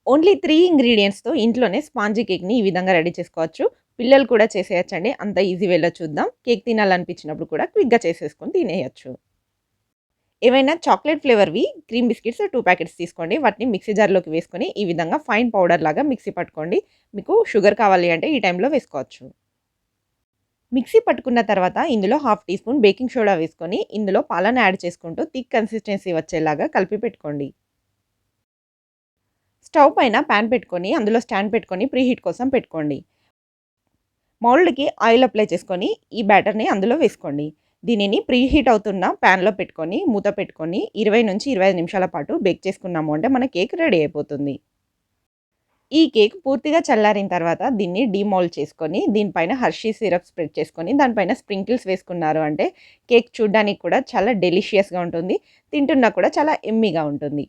Only 3 ఇంగ్రీడియెంట్స్‌తో ఇంట్లోనే spongy కేక్‌ని ఈ విధంగా రెడీ చేసుకోవచ్చు. పిల్లలు కూడా చేసేయొచ్చండి. అంత ఈజీ వేలో చూద్దాం. కేక్ తినాలనిపించినప్పుడు కూడా క్విక్‌గా చేసేసుకొని తినేయొచ్చు. ఏవైనా చాక్లేట్ ఫ్లేవర్‌వి క్రీమ్ బిస్కిట్స్ 2 ప్యాకెట్స్ తీసుకోండి. వాటిని మిక్సీ జార్‌లోకి వేసుకొని ఈ విధంగా ఫైన్ పౌడర్ లాగా మిక్సీ పట్టుకోండి. మీకు షుగర్ కావాలి అంటే ఈ టైంలో వేసుకోవచ్చు. మిక్సీ పట్టుకున్న తర్వాత ఇందులో half teaspoon baking soda వేసుకొని ఇందులో పాలను యాడ్ చేసుకుంటూ థిక్ కన్సిస్టెన్సీ వచ్చేలాగా కలిపి పెట్టుకోండి. స్టవ్ పైన పాన్ పెట్టుకొని అందులో స్టాండ్ పెట్టుకొని ప్రీహీట్ కోసం పెట్టుకోండి. మౌల్డ్‌కి ఆయిల్ అప్లై చేసుకొని ఈ బ్యాటర్‌ని అందులో వేసుకోండి. దీనిని ప్రీహీట్ అవుతున్న పాన్‌లో పెట్టుకొని మూత పెట్టుకొని 20-25 నిమిషాల పాటు బేక్ చేసుకున్నాము అంటే మన కేక్ రెడీ అయిపోతుంది. ఈ కేక్ పూర్తిగా చల్లారిన తర్వాత దీన్ని డీమౌల్డ్ చేసుకొని దీనిపైన హర్షీ సిరప్ స్ప్రెడ్ చేసుకొని దానిపైన స్ప్రింకిల్స్ వేసుకున్నారు అంటే కేక్ చూడ్డానికి కూడా చాలా డెలిషియస్‌గా ఉంటుంది. తింటున్నా కూడా చాలా యమ్మీగా ఉంటుంది.